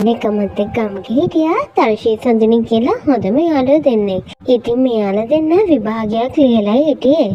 දෙකමත් ගමක හිටියා තර්ෂී සඳුනි කියලා හොඳම යාළුවෝ දෙන්නෙක්. ඉතින් මෙයාලා දෙන්න විභාගයක් ලියලා හිටියේ.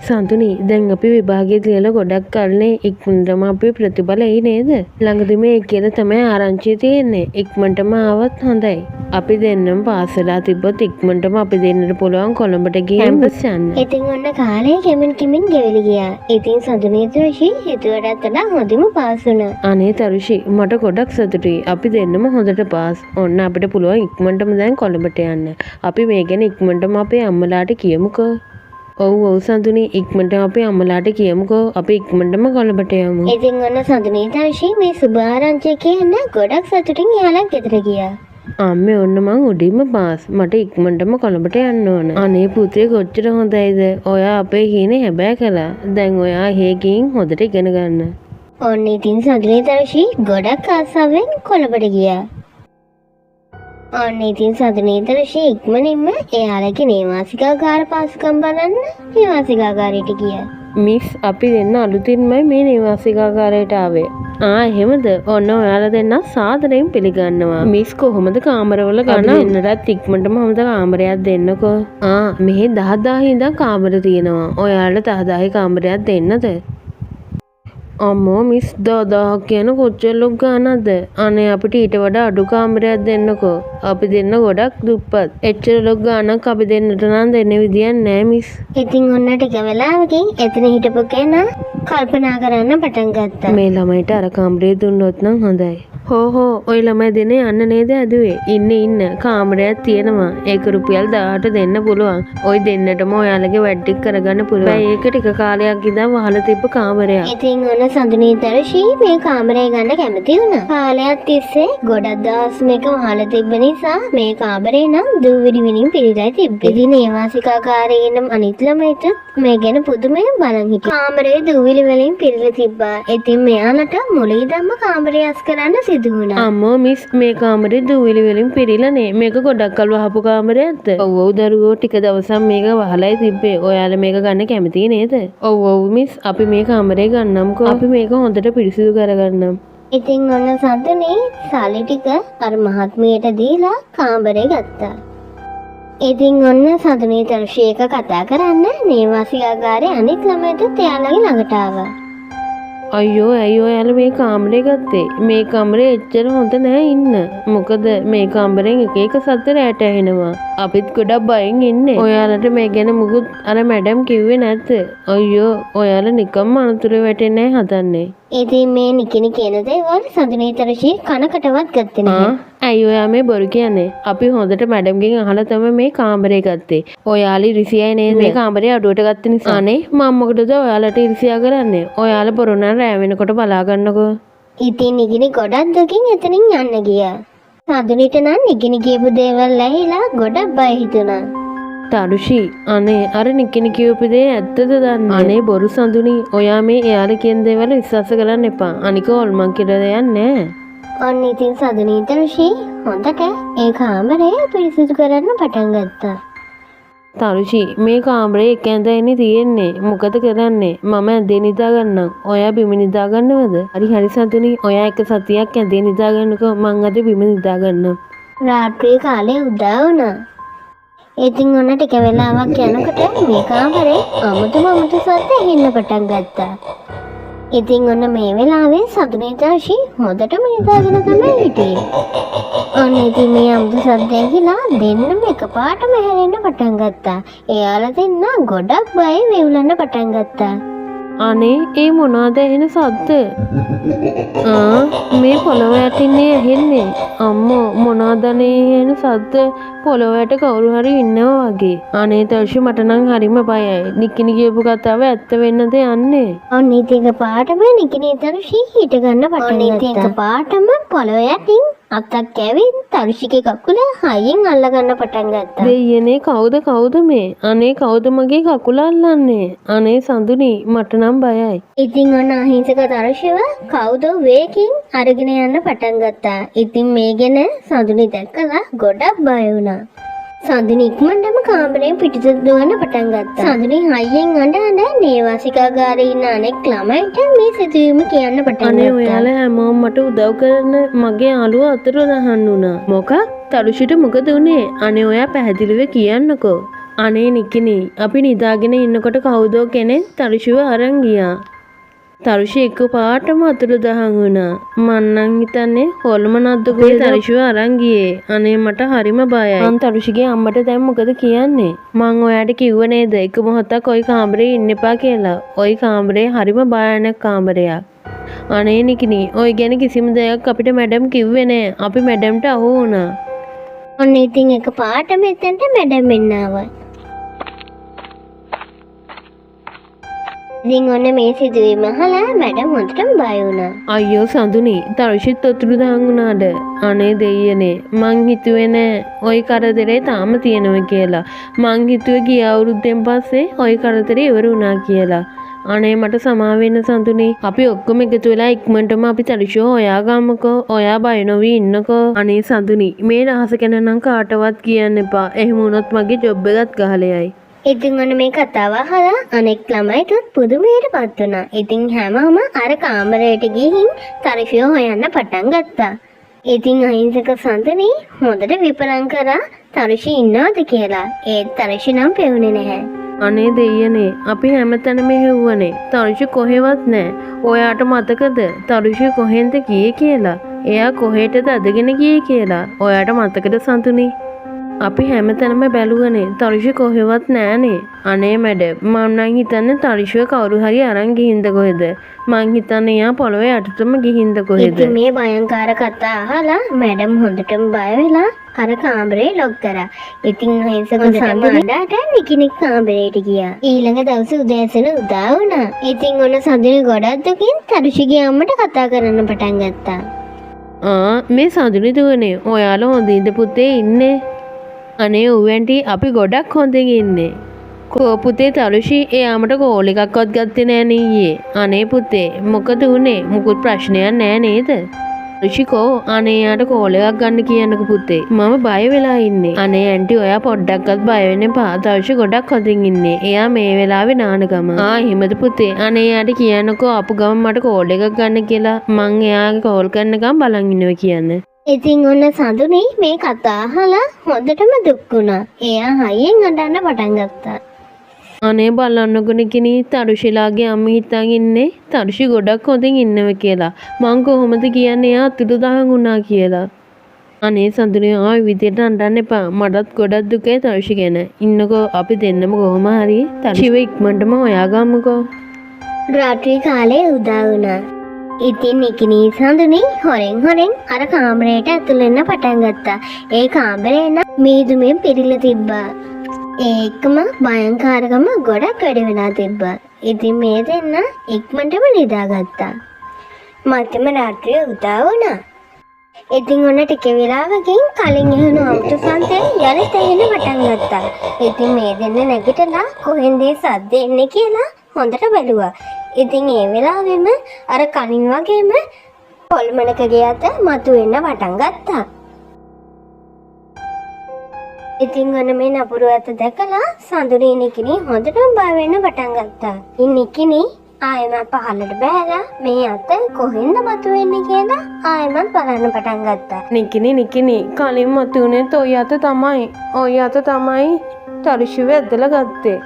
සඳුනි දැන් අපි විභාගයේ ලියලා ගොඩක් කල්නේ ඉක්මනටම අපි ප්‍රතිඵල එයි නේද? ළඟදිම ඒ කියලා තමයි ආරංචිය තියෙන්නේ. ඉක්මනටම ආවත් හොඳයි. අපි දෙන්නම පාස් වෙලා තිබ්බොත් ඉක්මනටම අපි දෙන්නට පුළුවන් කොළඹට ගිහින් කැම්පස් යන්න. ඉතින් ඔන්න කාලේ කෙමින් ගෙවිලි ගියා. ඉතින් සඳුනි තර්ෂී හිතුවටත් වඩා හොඳින් පාස් වුණා. අනේ තරුෂි මට ගොඩක් සතුටුයි. අපි දෙන්නම හොඳට පාස්. ඔන්න අපිට පුළුවන් ඉක්මනටම දැන් කොළඹට යන්න. අපි මේ ගැන ඉක්මනටම අපේ අම්මලාට කියමුකෝ. ඔව් සඳුනි ඉක්මනටම අපේ අම්මලාට කියමුකෝ. අපි ඉක්මනටම කොළඹට යමු. ඉතින් ඔන්න සඳුනි තර්ෂී මේ සුබ ආරංචිය කියන්න ගොඩක් සතුටින් යාළුවා ගෙදර ගියා. අම්මේ ඔන්න මං උඩින්ම පාස්. මට ඉක්මනටම කොළඹට යන්න ඕන. අනේ පුතේ කොච්චර හොඳයිද. ඔයා අපේ හීනේ හැබෑ කළා. දැන් ඔයා හේකින් හොඳට ඉගෙන ගන්න. ඔන්න ඉතින් සඳුනි තර්ෂී ගොඩක් ආසාවෙන් කොළඹට ගියා. ඔන්න ඉතින් සඳුනි තර්ෂී ඉක්මනින්ම එයාලගේ නේවාසිකාගාර පාසුකම් බලන්න නේවාසිකාගාරයට ගියා. මිස් අපි දෙන්න අලුතින්මයි මේ නේවාසිකාගාරයට ආවේ. එහෙමද? ඔන්න ඔයාලා දෙන්න සාදරයෙන් පිළිගන්නවා. මිස් කොහොමද කාමරවල ගන්න දෙන්නටත් ඉක්මනටම හොඳ කාමරයක් දෙන්නකෝ. මෙහි 10000 ඉඳන් කාමර තියෙනවා. ඔයාලට 10000 කාමරයක් දෙන්නද? අම්මෝ මිස් 10000 කියන කොච්චර ලොක් ගානක්ද? අනේ අපිට ඊට වඩා අඩු කාමරයක් දෙන්නකෝ. අපි දෙන්න ගොඩක් දුප්පත්. එච්චර ලොක් ගානක් අපි දෙන්නට නම් දෙන්න විදියක් නෑ මිස්. ඉතින් ඔන්න ටික වෙලාවකින් එතන හිටපු කෙනා කල්පනා කරන්න පටන් ගත්තා. මේ ළමයිට අර කාමරේ දුන්නොත් නම් හොඳයි. හෝ ඔය ළමයි දෙන යන්න නේද ඇදුවේ? ඉන්න කාමරයක් තියෙනවා. ඒක රුපියල් 18 දෙන්න පුළුවන්. ඔය දෙන්නටම ඔයාලගේ වැඩ ටික කරගන්න පුළුවන්. ඒක ටික කාලයක් ඉඳන් වහලා තිබ්බ කාමරයක්. ඉතින් ඔන්න සඳුනි තර්ෂී මේ කාමරය ගන්න කැමති වුණා. කාලයක් තිස්සේ ගොඩක් දවස් මේක වහලා තිබ්බ නිසා මේ කාමරේ නම් දූවිලි වලින් පිරීලා තිබ්බේ. ඉතින් නේවාසිකාගාරේ ඉන්න අනිත් ළමයිට මේ ගැන පුදුමයෙන් බලන් හිටියා. කාමරේ දූවිලි වලින් පිරීලා තිබ්බා. ඉතින් මෙයාලට මුලින්දම කාමරය අස් කරන්න අම්මෝ මිස් මේ කාමරේ දූවිලි වලින් පිරීලා නේ. මේක ගොඩක් කල් වහපු කාමරයක්ද? ඔව් දරුවෝ ටික දවසක් මේක වහලයි තිබ්බේ. ඔයාලා මේක ගන්න කැමති නේද? ඔව් මිස් අපි මේ කාමරේ ගන්නම්කෝ. අපි මේක හොඳට පිරිසිදු කරගන්නම්. ඉතින් ඔන්න සඳුනි සල්ලි ටික අර මහත්මියට දීලා කාමරේ ගත්තා. ඉතින් ඔන්න සඳුනි තර්ෂී එක කතා කරන්න නේවාසිකාගාරේ අනිත් ළමයිට එයාලගේ ළඟට ආවා. අයියෝ ඔයාලා මේ කාමරේ ගත්තේ. මේ කාමරේ එච්චර හොඳ නෑ ඉන්න. මොකද මේ කාමරෙන් එක එක සද්ද රැට ඇහෙනවා. අපිත් ගොඩක් බයෙන් ඉන්නේ. ඔයාලට මේ ගැන මුකුත් අර මැඩම් කිව්වේ නැද්ද? අයියෝ ඔයාලා නිකම්ම අනතුරේ වැටෙන්නේ හදන්නේ. ඉතින් මේ නිකිනි කියන දේවල් සඳුනි තර්ෂී කනකටවත් ගත්තේ නැහැ. ඇයි ඔයා මේ බොරු කියන්නේ? අපි හොඳට මැඩම්ගෙන් අහලා තමයි මේ කාමරේ ගත්තේ. ඔයාලා ඉරිසියයි නේද මේ කාමරේ අඩුවට ගත්ත නිසා? අනේ මම මොකටද ඔයාලට ඉරිසියා කරන්නේ? ඔයාලා බොරු නම් රෑ වෙනකොට බලා ගන්නකෝ. ඉතින් නිකිනි ගොඩක් දුකින් එතනින් යන්න ගියා. සඳුනිට නම් නිකිනි කියපු දේවල් ඇහිලා ගොඩක් බය හිතුණා. තරුෂි අනේ අර නිකිනි කියපු දේ ඇත්තද දන්නේ? අනේ බොරු සඳුනි ඔයා මේ එයාලා කියන දේවල් විශ්වාස කරන්න එපා. අනික ඔල්මන් කියලා දෙයක් නෑ. ඔන්න ඉතින් සඳුනි තර්ෂී හොඳට ඒ කාමරය පිරිසිදු කරන්න පටන් ගත්තා. තරුෂි මේ කාමරේ එක ඇඳයි තියෙන්නේ. මොකද කරන්නේ? මම ඇඳේ නිදා ගන්නම්. ඔයා බිම නිදා ගන්නවද? හරි සඳුනි ඔයා එක සතියක් ඇඳේ නිදා ගන්නකෝ. මං අද බිම නිදා ගන්නම්. රාත්‍රී කාලේ උදා වුණා. ඉතින් ඔන්න ටික වෙලාවක් යනකොට මේ කාමරේ අමුතු සද්ද ඇහෙන්න පටන් ගත්තා. ඉතින් ඔන්න මේ වෙලාවේ සඳුනි තර්ෂී හොඳටම නිදාගෙන තමයි හිටියේ. ඔන්න ඉතින් මේ අමුතු සද්ද ඇහිලා දෙන්නම එකපාරටම හැරෙන්න පටන් ගත්තා. එයාලා දෙන්න ගොඩක් බයෙන් වෙවුලන්න පටන් ගත්තා. අනේ ඒ මොනවාද ඇහෙන සද්ද? මේ පොළොව යටින්නේ ඇහෙන්නේ. අම්මෝ මොනවාදනේ ඇහෙන සද්ද? පොළොව යට කවුරු හරි ඉන්නවා වගේ. අනේ තර්ෂි මට නම් හරිම බයයි. නිකිනි කියපු කතාව ඇත්ත වෙන්නද යන්නේ? ඔන්න ඉතින් පාටම නිකිනි තර්ෂි හිට ගන්න පටන් ගත්තා. ඉතින් පාටම පොළොව යටින් අත්තක් ඇවිත් තර්ෂිගේ කකුල හයියෙන් අල්ල ගන්න පටන් ගත්තා. දෙයියනේ කවුද මේ? අනේ කවුද මගේ කකුල අල්ලන්නේ? අනේ සඳුනි මට නම් බයයි. ඉතින් ඔන්න අහිංසක තර්ෂිව කවුද වේකින් අරගෙන යන්න පටන් ගත්තා. ඉතින් මේ ගැන සඳුනි දැක්කලා ගොඩක් බය වුණා. සඳුනි ඉක්මනටම කාමරයෙන් පිටත දුවන්න පටන් ගත්තා. සඳුනි හයියෙන් අඬ නේවාසිකාගාරේ ඉන්න අනෙක් ළමයින්ට මේ සිදුවීම කියන්න පටන් අනේ ගත්තා. ඔයාලා හැමෝම මට උදව් කරන මගේ යාළුවා අතුරුදහන් වුණා. මොකක්? තරුෂිට මොකද උනේ? අනේ ඔයා පැහැදිලිව කියන්නකෝ. අනේ නිකිනි, අපි නිදාගෙන ඉන්නකොට කවුදෝ කෙනෙක් තරුෂිව අරන් ගියා. තරුෂි එකපාරටම අතුරුදහන් වුණා. මං නම් හිතන්නේ හොල්මනක්ද කොයි තරුෂිව අරන් ගියේ. අනේ මට හරිම බයයි. මං තරුෂිගේ අම්මට දැන් මොකද කියන්නේ? මං ඔයාට කිව්ව නේද එක මොහොතක් ওই කාමරේ ඉන්න එපා කියලා. ওই කාමරේ හරිම භයානක කාමරයක්. අනේ නිකිනි, ඔය ගැන කිසිම දෙයක් අපිට මැඩම් කිව්වේ නෑ. අපි මැඩම්ට අහු වුණා. ඔන්න ඉතින් එකපාරටම එතනට මැඩම් එන්න ආවා. ඉතින් ඔන්න මේ සිදුවීම අහලා මැඩම් හොඳටම බය වුණා. අයියෝ සඳුනි, තරුෂිත් අතුරුදහන් වුණාද? අනේ දෙයියනේ, මං හිතුවේ නෑ ওই කරදරේ තාම තියෙනවා කියලා. මං හිතුවේ ගිය අවුරුද්දෙන් පස්සේ ওই කරදරේ ඉවර වුණා කියලා. අනේ මට සමා වෙන්න සඳුනි. අපි ඔක්කොම එකතු වෙලා ඉක්මනටම අපි තරුෂිව හොයාගමුකෝ. ඔයා බය නොවී ඉන්නකෝ. අනේ සඳුනි, මේ රහස ගැන නම් කාටවත් කියන්න එපා. එහෙම වුණොත් මගේ ජොබ් එකත් ගහලා යයි. ඉතින් ඔන්න මේ කතාව අහලා අනෙක් ළමයිටත් පුදුමයටපත් වුණා. ඉතින් හැමෝම අර කාමරයට ගිහින් තරුෂිව හොයන්න පටන් ගත්තා. ඉතින් අහිංසක සඳුනි හොඳට විපරම් කරා තරුෂි ඉන්නවද කියලා. ඒත් තරුෂි නම් පෙවුනේ නැහැ. අනේ දෙයියනේ, අපි හැමතැනම හෙව්වනේ. තරුෂි කොහෙවත් නෑ. ඔයාට මතකද තරුෂි කොහෙන්ද ගියේ කියලා? එයා කොහෙටද අදගෙන ගියේ කියලා? ඔයාට මතකද සඳුනි? අපි හැමතැනම බැලුවනේ. තරුෂි කොහෙවත් නෑනේ. අනේ මැඩම්, මම නම් හිතන්නේ තරුෂිව කවුරු හරි අරන් ගිහින්ද කොහෙද? මං හිතන්නේ එයා පොළොවේ යටටම ගිහින්ද කොහෙද? ඉතින් මේ භයංකාර කතා අහලා මැඩම් හොඳටම බය වෙලා අර කාමරේ ලොක් කරා. ඉතින් අහිංසක සඳුනිට නිකිනික් කාමරේට ගියා. ඊළඟ දවසේ උදෑසන උදා වුණා. ඉතින් ඔන්න සඳුනි ගොඩක් දුකින් තරුෂිගේ අම්මට කතා කරන්න පටන් ගත්තා. මේ සඳුනි දුවනේ, ඔයාලා හොඳින්ද පුතේ ඉන්නේ? අනේ ඌවැන්ටි, අපි ගොඩක් හොඳින් ඉන්නේ. කෝ පුතේ තරුෂි එයාමට කෝල් එකක්වත් ගත්තේ නෑ නීයේ. අනේ පුතේ මොකද උනේ? මුකුත් ප්‍රශ්නයක් නෑ නේද? රුෂිකෝ අනේ එයාට කෝල් එකක් ගන්න කියන්නකෝ පුතේ. මම බය වෙලා ඉන්නේ. අනේ ඇන්ටි ඔයා පොඩ්ඩක්වත් බය වෙන්න එපා. තරුෂි ගොඩක් හොඳින් ඉන්නේ. එයා මේ වෙලාවේ නාන ගම. එහෙමද පුතේ? අනේ එයාට කියන්නකෝ අපු ගම මට කෝල් එකක් ගන්න කියලා. මං එයාගේ කෝල් කරනකම් බලන් ඉන්නවා කියන්න. ඉතින් ඔන්න සඳුනි මේ කතා අහලා හොඳටම දුක් වුණා. එයා හයියෙන් අඬන්න පටන් ගත්තා. අනේ බලන්නකො නිකිනි, තරුෂිලාගේ අම්ම හිතන් ඉන්නේ තරුෂි ගොඩක් හොඳින් ඉන්නව කියලා. මං කොහොමද කියන්නේ එයා අතුරුදහන් වුණා කියලා. අනේ සඳුනි විදියට අඬන්න එපා. මටත් ගොඩක් දුකයි තරුෂි ගැන. ඉන්නකෝ අපි දෙන්නම කොහොම හරි තරුෂිව ඉක්මනටම හොයාගමුකෝ. රාත්‍රී කාලේ උදා වුණා. ඉතින් නිකිනී සඳුනි හොරෙන් අර කාමරයට ඇතුල් වෙන්න පටන් ගත්තා. ඒ කාමරේ නම් මීදුමෙන් පිරීලා තිබ්බා. ඒකම භයංකාරකම ගොඩක් වැඩි වෙලා තිබ්බා. ඉතින් මේ දෙන්න ඉක්මනටම නිදාගත්තා. මධ්‍යම රාත්‍රිය උදා වුණා. ඉතින් ඔන්න ටික වෙලාවකින් කලින් එහෙන අමුතු සද්දේ යලිත් ඇහෙන්න පටන් ගත්තා. ඉතින් මේ දෙන්න නැගිටලා කොහෙන්ද සද්ද එන්නේ කියලා හොඳට බැලුවා. ඉතින් ඒ වෙලාවෙම අර කලින් වගේම පොල්මනකගේ අත මතුවෙන්න පටන් ගත්තා. ඉතින් ඔන්න මේ නපුරු අත දැකලා සඳුනි නිකිනි හොඳටම බය වෙන්න පටන් ගත්තා. ඉතින් නිකිනි ආයෙමත් පහළට බෑලා මේ අත කොහෙන්ද මතුවෙන්නේ කියලා ආයෙමත් බලන්න පටන් ගත්තා. නිකිනි කලින් මතුවුනේත් ඔය අත තමයි. ඔය අත තමයි තරුෂිව ඇදලා ගත්තේ.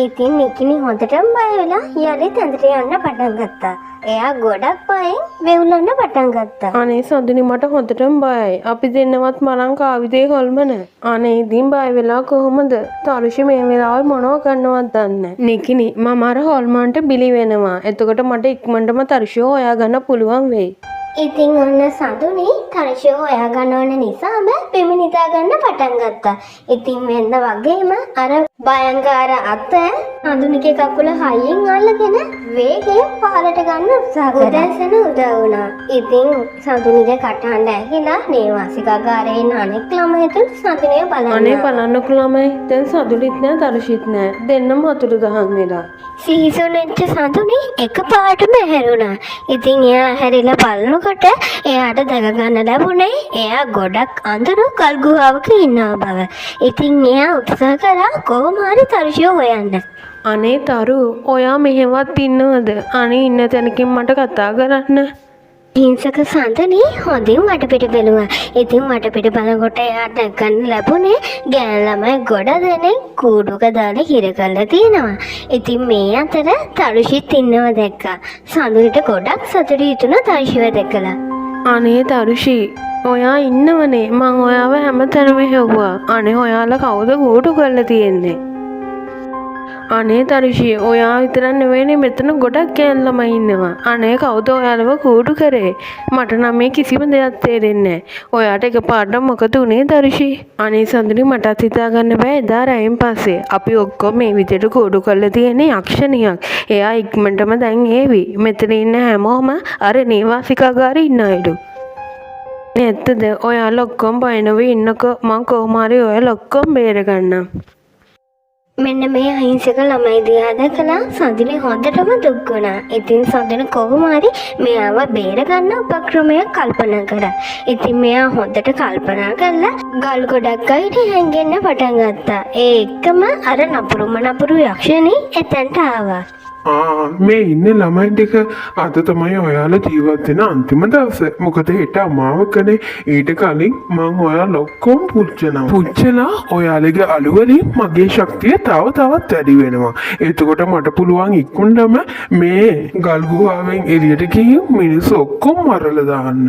ඉතින් නිකිනි හොඳටම බය වෙලා යලිත් ඇඳට යන්න පටන් ගත්තා. එයා ගොඩක් බයෙන් වෙවුලන්න පටන් ගත්තා. අනේ සඳුනි මට හොඳටම බයයි. අපි දෙන්නවත් මරන් කාවිදේ හොල්මන. අනේ ඉතින් බය වෙලා කොහොමද? තරුෂි මේ වෙලාවේ මොනව කරනවද දන්නේ. නිකිනි මම අර හොල්මන්ට බිලි වෙනවා. එතකොට මට ඉක්මනටම තරුෂිව හොයාගන්න පුළුවන් වෙයි. ඉතින් ඔන්න සඳුනි තරුෂිව හොයාගන්න ඕන නිසාම බෙම නිදා ගන්න පටන් ගත්තා. ඉතින් වෙනද වගේම අර භයංකාර අත සඳුනිගේ කකුල හයියෙන් අල්ලගෙන වේගයෙන් පහළට ගන්න උත්සාහ කරා. උදැසන උදා වුණා. ඉතින් සඳුනිගේ කටහඬ ඇහිලා නේවාසිකාගාරයේ අනෙක් ළමයිතුන් සඳුනිය අනේ බලන්නකො ළමයි. දැන් සඳුනිත් නෑ තරුෂිත් නෑ. දෙන්නම අතුරු දහන් වෙලා. සිහිසුනෙච්ච සඳුනි එකපාරටම හැරුණා. ඉතින් එයා හැරිලා බලනකොට එයාට දැක ගන්න ලැබුණේ එයා ගොඩක් අඳුරු කල් ගුහාවක ඉන්නා බව. ඉතින් එයා උත්සාහ කරා කොහොම හරි තරුෂිව හොයන්න. අනේ තරු ඔයා මෙහෙවත් ඉන්නවද? අනේ ඉන්න තැනකින් මට කතා කරන්න. හිංසක සඳනි හොඳින් වටපිට බැලුවා. ඉතින් වටපිට බලනකොට එයාට ගන්න ලැබුණේ ගෑන් ළමයි ගොඩ දෙනෙක් කූඩුක දාලා හිර කරලා තියෙනවා. ඉතින් මේ අතර තරුෂිත් ඉන්නව දැක්කා. සඳුනිට ගොඩක් සතුටු හිතුණා තරුෂිව දැකලා. අනේ තරුෂි ඔයා ඉන්නවනේ. මං ඔයාව හැමතැනම හෙව්වා. අනේ ඔයාලා කවුද කූඩු කරලා තියෙන්නේ? අනේ තරුෂි ඔයා විතරක් නෙවෙයිනේ මෙතන ගොඩක් ගෑන් ළමයි ඉන්නවා. අනේ කවුද ඔයාලව කූඩු කරේ? මට නම් මේ කිසිම දෙයක් තේරෙන්නේ නැහැ. ඔයාට එකපාරට මොකද උනේ තරුෂි? අනේ සඳුනි මටත් හිතා ගන්න බෑ එදා රැයෙන් පස්සේ අපි ඔක්කොම මේ විදිහට කූඩු කරලා තියෙන්නේ යක්ෂණියක්. එයා ඉක්මනටම දැන් ඒවි. මෙතන ඉන්න හැමෝම අර නේවාසිකාගාරේ ඉන්න අයලු. නැත්තද ඔයාලා ඔක්කොම බයනවේ ඉන්නකෝ මං කොහොම හරි ඔයාලා ඔක්කොම බේරගන්නම්. මෙන්න මේ අහිංසක ළමයි දිහා දැකලා සඳුනි හොඳටම දුක් වුණා. ඉතින් සඳුනි කොහොම හරි මෙයාව බේරගන්න උපක්‍රමයක් කල්පනා කරා. ඉතින් මෙයා හොඳට කල්පනා කරලා ගල් ගොඩක් අයිට හැංගෙන්න පටන් ගත්තා. ඒ එක්කම අර නපුරු යක්ෂණී එතනට ආවා. මේ ඉන්නේ ළමයි ටික අද තමයි ඔයාලා ජීවත් වෙන අන්තිම දවස. මොකද හෙට අමාවකනේ. ඊට කලින් මං ඔයාලා ඔක්කොම පුච්චනවා. පුච්චලා ඔයාලගේ අලුවලින් මගේ ශක්තිය තවත් වැඩි වෙනවා. එතකොට මට පුළුවන් ඉක්මනටම මේ ගල් ගුහාවෙන් එළියට ගිහින් මිනිස්සු ඔක්කොම මරලා දාන්න.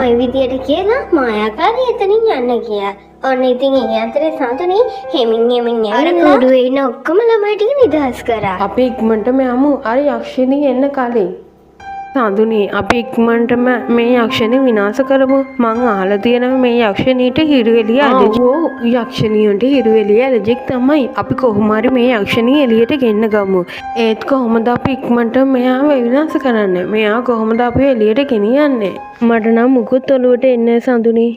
ඔය විදියට කියලා මායාකාරී එතනින් යන්න ගියා. ඔන්න ඉතින් ඒ අතරේ සඳුනි හෙමින් ඇවිල්ලා කූඩුවේ ඉන්න ඔක්කොම ළමයි ටික නිදහස් කරා. අපි ඉක්මනටම යමු අර යක්ෂණී එන්න කලින්. සඳුනි අපි ඉක්මනටම මේ යක්ෂණී විනාශ කරමු. මං අහලා තියෙනවා මේ යක්ෂණීට හිරු එළිය ඇලර්ජි. ඔව් යක්ෂණීන්ට හිරු එළිය ඇලර්ජික් තමයි. අපි කොහොම හරි මේ යක්ෂණී එළියට ගෙන්න ගමු. ඒත් කොහොමද අපි ඉක්මනට මෙයාව විනාශ කරන්නේ? මෙයා කොහොමද අපි එළියට ගෙනියන්නේ? මට නම් මුකුත් ඔලුවට එන්නේ සඳුනි.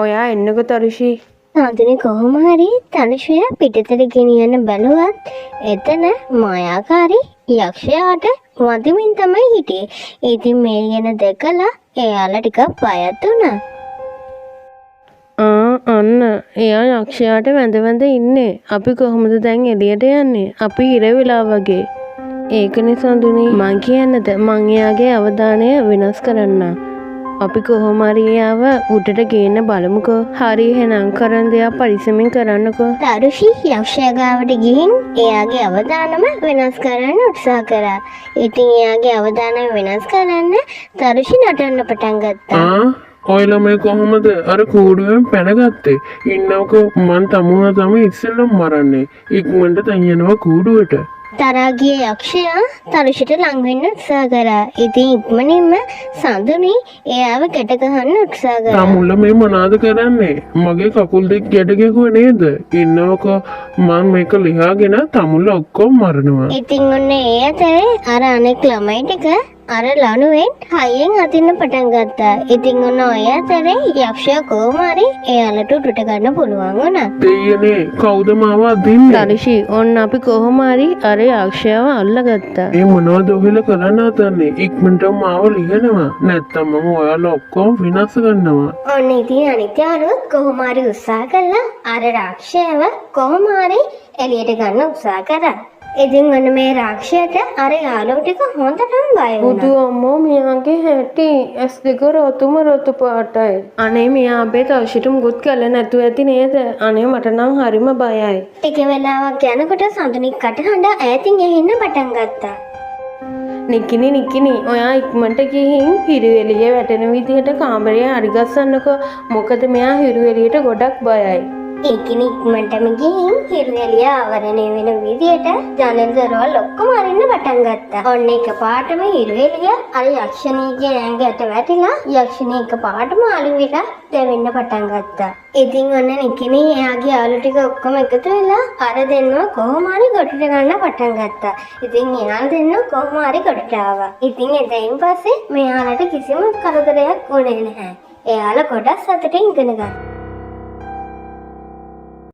ඔයා එන්නකෝ තරුෂි. සඳුනි කොහොම හරි තනුෂය පිටතට ගෙනියන්න බැලුවත් එතන මායාකාරී යක්ෂයාට වදිමින් තමයි හිටියේ. ඉතින් මේ ගැන දැකලා එයාලා ටිකක් බයත් වුණා. අන්න එයා යක්ෂයාට වැඳ ඉන්නේ. අපි කොහොමද දැන් එළියට යන්නේ? අපි හිර වෙලා වගේ. ඒකනේ සඳුනි මං කියන්නද මං එයාගේ අවධානය වෙනස් කරන්න. අපි කොහොම හරි එයාව උඩට ගේන්න බලමුකෝ. හරි එහෙනම් කරන් දෙයක් පරිස්සමෙන් කරන්නකෝ. තරුෂි යක්ෂයා ගාවට ගිහින් එයාගේ අවධානම වෙනස් කරන්න උත්සාහ කරා. ඉතින් එයාගේ අවධානය වෙනස් කරන්න තරුෂි නටන්න පටන් ගත්තා. ඔය ළමයි කොහොමද අර කූඩුවෙන් පැනගත්තේ? ඉන්නකෝ මං තමුණා තමයි ඉස්සෙල්ලම මරන්නේ. ඉක්මනට දැන් යනවා කූඩුවට. තරහා ගිය යක්ෂයා තරුෂිට ලං වෙන්න උත්සාහ කරා. ඉතින් ඉක්මනින්ම සඳුනි එයාව ගැට ගහන්න උත්සාහ කරා. තමුල්ල මේ මොනවද කරන්නේ? මගේ කකුල් දෙක ගැට ගැහුවා නේද? ඉන්නකෝ මං මේක ලියාගෙන තමුල්ල ඔක්කොම මරනවා. ඉතින් ඔන්න ඒ අතරේ අර අනෙක් ළමයි ටික අර ලණුවෙන් හයියෙන් අදින්න පටන් ගත්තා. ඉතින් ඔන්න ඔය අතරේ යක්ෂයා කොහොම හරි එයාලට උඩට ගන්න පුළුවන් වුණා. දෙයියනේ කවුද මාව අදින්නේ? තරුෂි ඔන්න අපි කොහොම හරි අර යක්ෂයාව අල්ලගත්තා. මේ මොනවද ඔහෙලා කරන්න හදන්නේ? ඉක්මනට මාව ලියනවා. නැත්තම් මම ඔයාලා ඔක්කොම විනාශ කරනවා. ඔන්න ඉතින් අනිත් යාළුවෝ කොහොම හරි උත්සාහ කළා අර රාක්ෂයව කොහොම හරි එළියට ගන්න උත්සාහ කරා. ඉතින් ඔන්න මේ රාක්ෂයට අර යාළුවෝ ටික හොඳටම බය වුණා. බුදු අම්මෝ මෙයාගේ හැටි ඇස් දෙක රතු පාටයි. අනේ මෙයා අපේ තවුෂිට මුකුත් කළේ නැතුව ඇති නේද? අනේ මට නම් හරිම බයයි. ටික වෙලාවක් යනකොට සඳුනි කටහඬ ඈතින් ඇහෙන්න පටන් ගත්තා. නිකිනි ඔයා ඉක්මනට ගිහින් හිරු එළිය වැටෙන විදිහට කාමරය හරි ගස්සන්නකෝ. මොකද මෙයා හිරු එළියට ගොඩක් බයයි. ඒකෙන ඉක්මනටම ගිහින් හිරුවෙලිය ආවරණය වෙන විදියට ජනෙල් දොරවල් ඔක්කොම අරින්න පටන් ගත්තා. ඔන්න එකපාරටම හිරුවෙලිය අර යක්ෂණීගේ ඇඟට වැටිලා යක්ෂණී එකපාරටම අලු වෙලා දැවෙන්න පටන් ගත්තා. ඉතින් ඔන්න නිකිනේ එයාගේ යාළු ටික ඔක්කොම එකතු වෙලා අර දෙන්නව කොහොම හරි ගොඩට ගන්න පටන් ගත්තා. ඉතින් එයාලා දෙන්න කොහොම හරි ගොඩට ආවා. ඉතින් එතෙන් පස්සේ මෙයාලට කිසිම කරදරයක් වුණේ නැහැ. එයාලා ගොඩක් සතුටින් ඉගෙන ගත්තා.